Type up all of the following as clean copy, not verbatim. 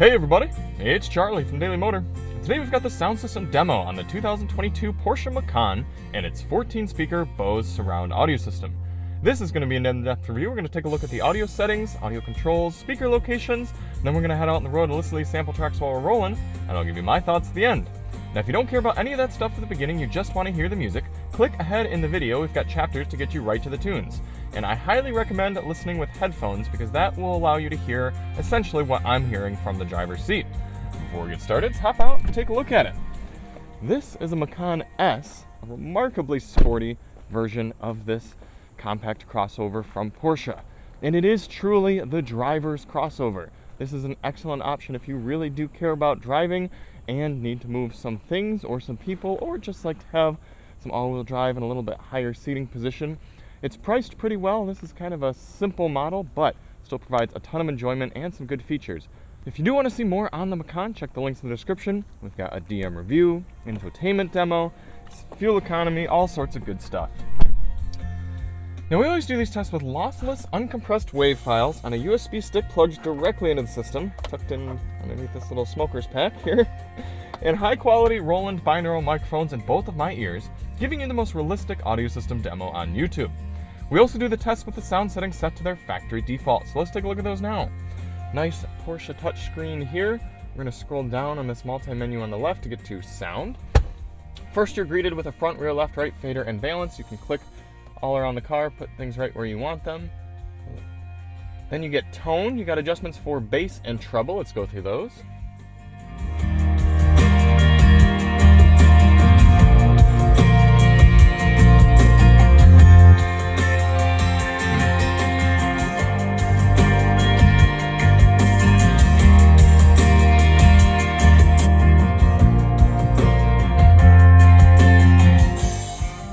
Hey everybody, it's Charlie from Daily Motor. Today we've got the sound system demo on the 2022 Porsche Macan and its 14-speaker Bose surround audio system. This is going to be an in-depth review. We're going to take a look at the audio settings, audio controls, speaker locations, and then we're going to head out on the road and listen to these sample tracks while we're rolling, and I'll give you my thoughts at the end. Now if you don't care about any of that stuff at the beginning, you just want to hear the music, click ahead in the video. We've got chapters to get you right to the tunes. And I highly recommend listening with headphones because that will allow you to hear essentially what I'm hearing from the driver's seat. Before we get started, let's hop out and take a look at it. This is a Macan S, a remarkably sporty version of this compact crossover from Porsche. And it is truly the driver's crossover. This is an excellent option if you really do care about driving and need to move some things or some people, or just like to have some all-wheel drive in a little bit higher seating position. It's priced pretty well. This is kind of a simple model, but still provides a ton of enjoyment and some good features. If you do want to see more on the Macan, check the links in the description. We've got a DM review, infotainment demo, fuel economy, all sorts of good stuff. Now we always do these tests with lossless, uncompressed WAV files on a USB stick plugged directly into the system, tucked in underneath this little smoker's pack here, and high-quality Roland binaural microphones in both of my ears, giving you the most realistic audio system demo on YouTube. We also do the test with the sound settings set to their factory default, so let's take a look at those now. Nice Porsche touchscreen here. We're going to scroll down on this multi-menu on the left to get to sound. First, you're greeted with a front, rear, left, right, fader, and balance. You can click all around the car, put things right where you want them. Then you get tone. You got adjustments for bass and treble. Let's go through those.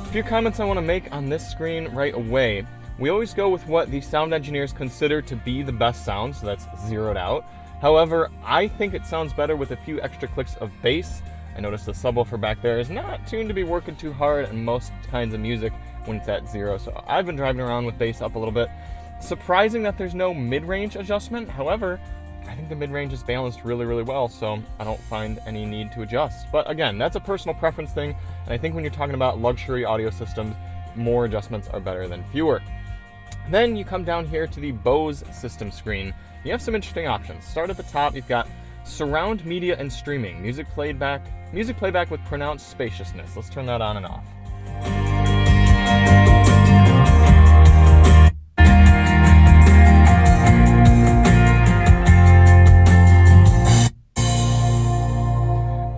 A few comments I want to make on this screen right away. We always go with what the sound engineers consider to be the best sound, so that's zeroed out. However, I think it sounds better with a few extra clicks of bass. I noticed the subwoofer back there is not tuned to be working too hard in most kinds of music when it's at zero, so I've been driving around with bass up a little bit. Surprising that there's no mid-range adjustment. However, I think the mid-range is balanced really, really well, so I don't find any need to adjust. But again, that's a personal preference thing, and I think when you're talking about luxury audio systems, more adjustments are better than fewer. Then you come down here to the Bose system screen. You have some interesting options. Start at the top, you've got surround media and streaming, music playback with pronounced spaciousness. Let's turn that on and off.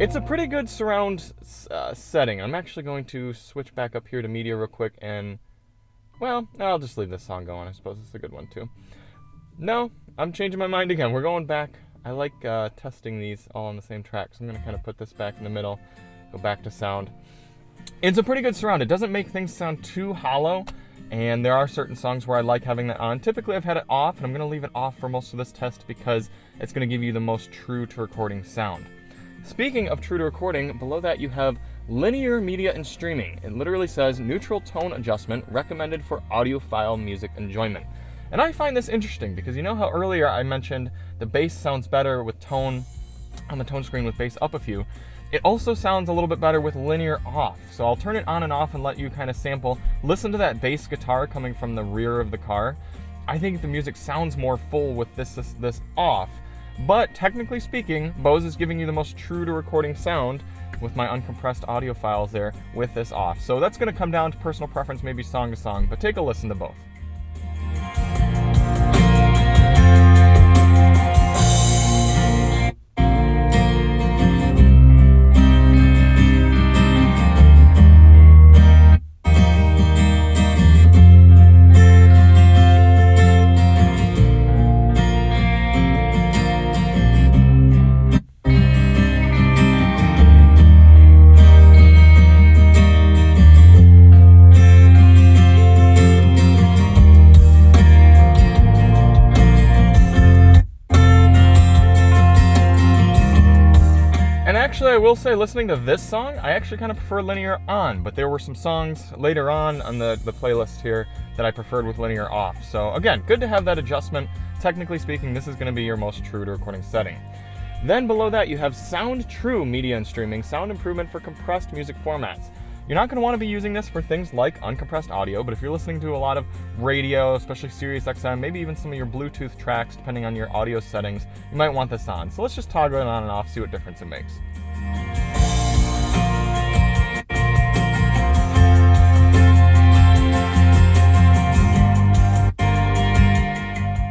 It's a pretty good surround setting. I'm actually going to switch back up here to media real quick and, well, I'll just leave this song going. I suppose it's a good one too. No, I'm changing my mind again. We're going back. I like testing these all on the same track, so I'm going to kind of put this back in the middle, go back to sound. It's a pretty good surround. It doesn't make things sound too hollow, and there are certain songs where I like having that on. Typically I've had it off, and I'm going to leave it off for most of this test because it's going to give you the most true to recording sound. Speaking of true to recording, below that you have linear media and streaming. It literally says neutral tone adjustment recommended for audiophile music enjoyment. And I find this interesting because you know how earlier I mentioned the bass sounds better with tone on the tone screen with bass up a few. It also sounds a little bit better with linear off. So I'll turn it on and off and let you kind of sample. Listen to that bass guitar coming from the rear of the car. I think the music sounds more full with this off. But technically speaking, Bose is giving you the most true to recording sound with my uncompressed audio files there with this off. So that's going to come down to personal preference, maybe song to song, but take a listen to both. Actually, I will say, listening to this song, I actually kind of prefer linear on, but there were some songs later on the playlist here that I preferred with linear off. So again, good to have that adjustment. Technically speaking, this is going to be your most true to recording setting. Then below that you have Sound True Media and Streaming, sound improvement for compressed music formats. You're not going to want to be using this for things like uncompressed audio, but if you're listening to a lot of radio, especially Sirius XM, maybe even some of your Bluetooth tracks, depending on your audio settings, you might want this on. So let's just toggle it on and off, see what difference it makes.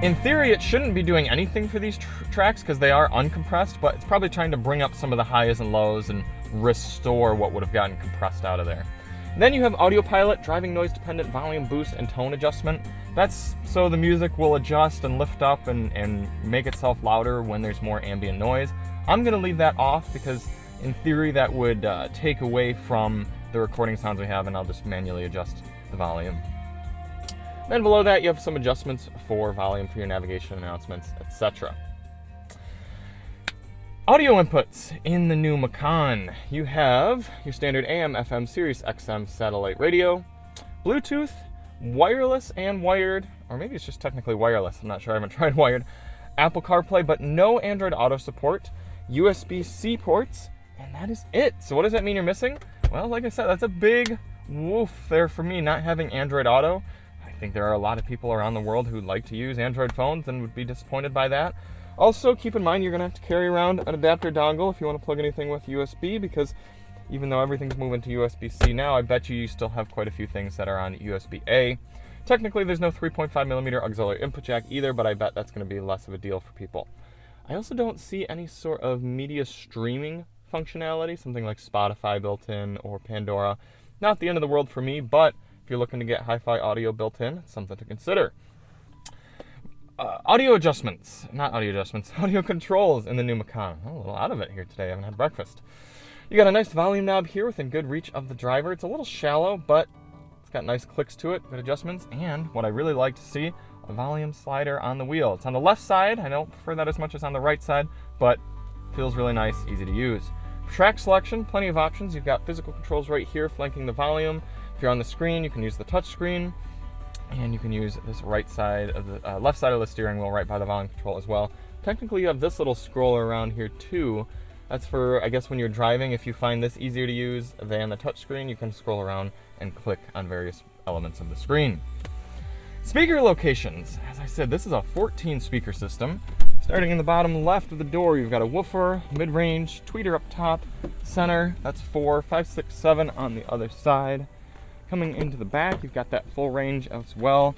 In theory, it shouldn't be doing anything for these tracks because they are uncompressed, but it's probably trying to bring up some of the highs and lows and restore what would have gotten compressed out of there. Then you have Audio Pilot, driving noise dependent volume boost and tone adjustment. That's so the music will adjust and lift up and make itself louder when there's more ambient noise. I'm going to leave that off because in theory that would take away from the recording sounds we have, and I'll just manually adjust the volume. Then below that you have some adjustments for volume for your navigation announcements, etc. Audio inputs in the new Macan. You have your standard AM, FM, Sirius XM satellite radio, Bluetooth, wireless and wired, or maybe it's just technically wireless, I'm not sure, I haven't tried wired, Apple CarPlay, but no Android Auto support, USB-C ports, and that is it. So what does that mean you're missing? Well, like I said, that's a big woof there for me, not having Android Auto. I think there are a lot of people around the world who like to use Android phones and would be disappointed by that. Also, keep in mind you're going to have to carry around an adapter dongle if you want to plug anything with USB, because even though everything's moving to USB-C now, I bet you still have quite a few things that are on USB-A. Technically, there's no 3.5mm auxiliary input jack either, but I bet that's going to be less of a deal for people. I also don't see any sort of media streaming functionality, something like Spotify built in or Pandora. Not the end of the world for me, but if you're looking to get hi-fi audio built in, it's something to consider. Audio controls in the new Macan. I'm a little out of it here today, I haven't had breakfast. You got a nice volume knob here within good reach of the driver. It's a little shallow, but it's got nice clicks to it, good adjustments, and what I really like to see, a volume slider on the wheel. It's on the left side. I don't prefer that as much as on the right side, but feels really nice, easy to use. Track selection, plenty of options. You've got physical controls right here flanking the volume. If you're on the screen, you can use the touch screen, and you can use this right side of the left side of the steering wheel right by the volume control as well. Technically, you have this little scroller around here too. That's for, I guess, when you're driving. If you find this easier to use than the touch screen, you can scroll around and click on various elements of the screen. Speaker locations. As I said, this is a 14 speaker system. Starting in the bottom left of the door, you've got a woofer, mid-range, tweeter up top, center, that's 4, 5, 6, 7 on the other side. Coming into the back, you've got that full range as well.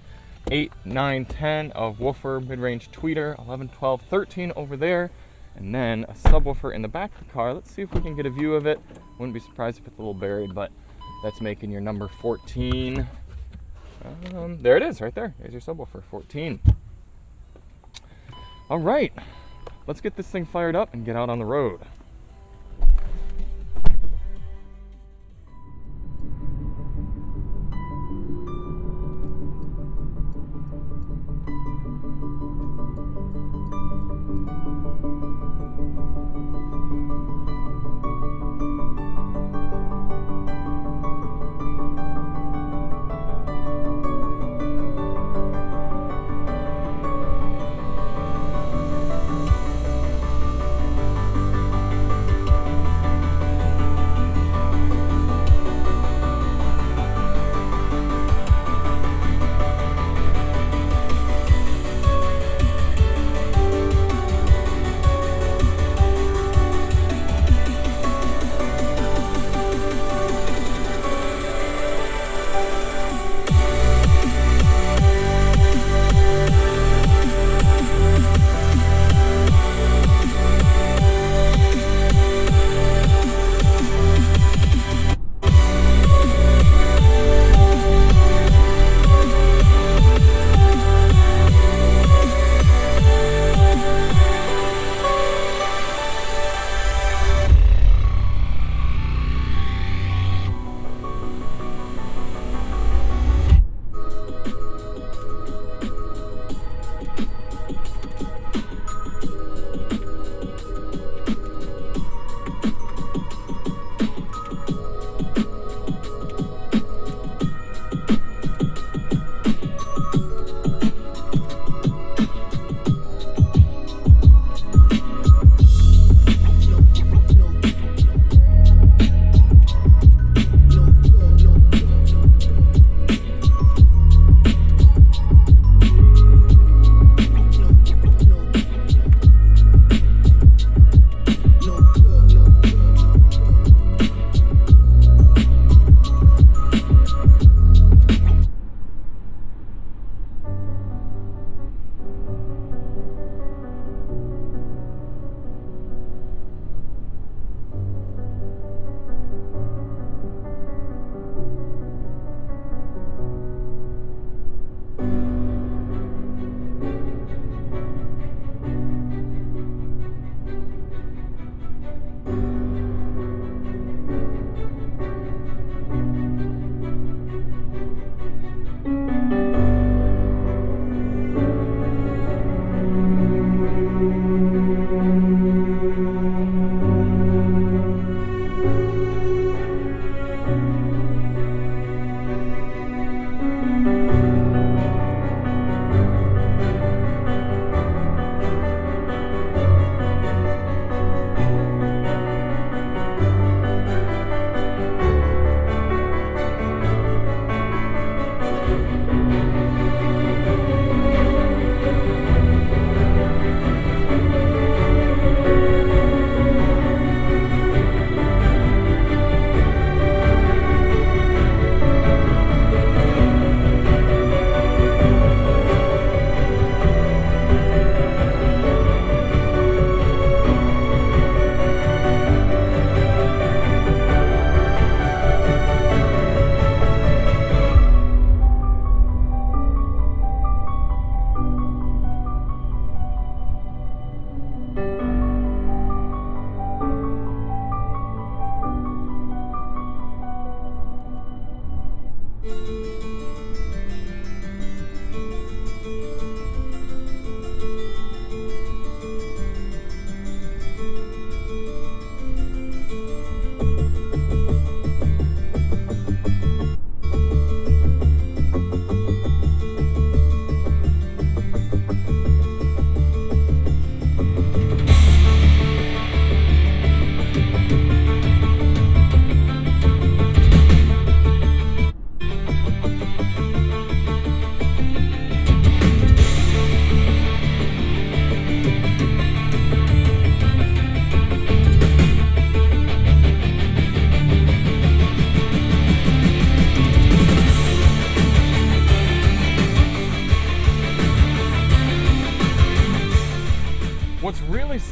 8, 9, 10 of woofer, mid-range tweeter, 11, 12, 13 over there, and then a subwoofer in the back of the car. Let's see if we can get a view of it. Wouldn't be surprised if it's a little buried, but that's making your number 14. There it is, right there. There's your subwoofer, 14. All right, let's get this thing fired up and get out on the road.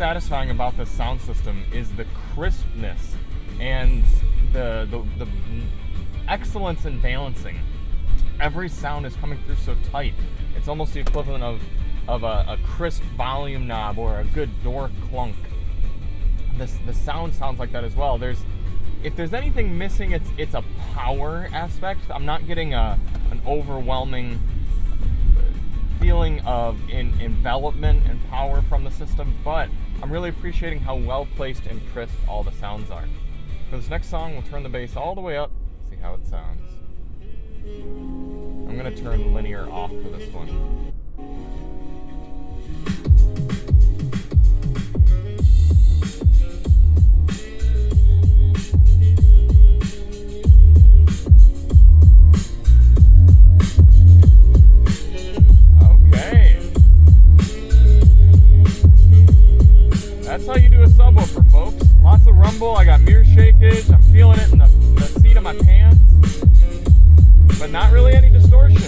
satisfying about this sound system is the crispness and the excellence in balancing. Every sound is coming through so tight. It's almost the equivalent of a crisp volume knob or a good door clunk. The sound sounds like that as well. If there's anything missing, it's a power aspect. I'm not getting an overwhelming feeling of envelopment and power from the system, but I'm really appreciating how well placed and crisp all the sounds are. For this next song, we'll turn the bass all the way up, see how it sounds. I'm going to turn linear off for this one. That's how you do a subwoofer, folks. Lots of rumble, I got mirror shakage, I'm feeling it in the seat of my pants, but not really any distortion.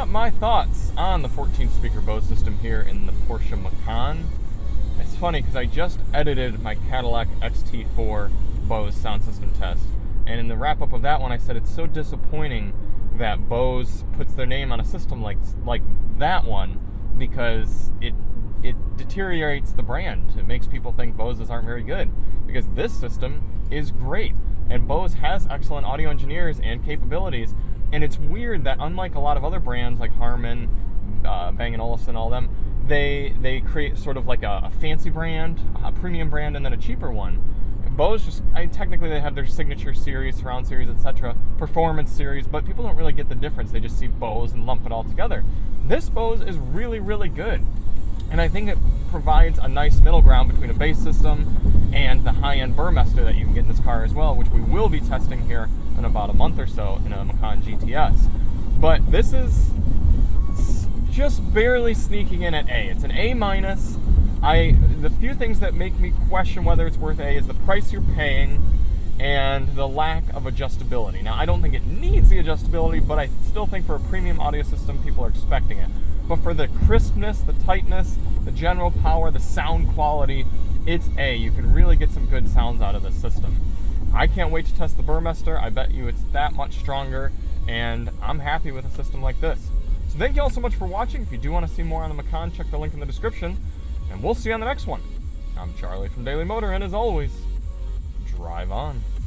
My thoughts on the 14-speaker Bose system here in the Porsche Macan. It's funny because I just edited my Cadillac XT4 Bose sound system test, and in the wrap-up of that one I said it's so disappointing that Bose puts their name on a system like that one, because it deteriorates the brand. It makes people think Boses aren't very good, because this system is great, and Bose has excellent audio engineers and capabilities. And it's weird that unlike a lot of other brands like Harman, Bang & Olufsen, all them, they create sort of like a fancy brand, a premium brand, and then a cheaper one. Bose technically they have their signature series, surround series, etc., performance series, but people don't really get the difference. They just see Bose and lump it all together. This Bose is really, really good. And I think it provides a nice middle ground between a bass system and the high-end Burmester that you can get in this car as well, which we will be testing here in about a month or so in a Macan GTS. But this is just barely sneaking in at A. It's an A-. The few things that make me question whether it's worth A is the price you're paying and the lack of adjustability. Now, I don't think it needs the adjustability, but I still think for a premium audio system, people are expecting it. But for the crispness, the tightness, the general power, the sound quality, it's A. You can really get some good sounds out of this system. I can't wait to test the Burmester. I bet you it's that much stronger, and I'm happy with a system like this. So thank you all so much for watching. If you do want to see more on the Macan, check the link in the description, and we'll see you on the next one. I'm Charlie from Daily Motor, and as always, drive on.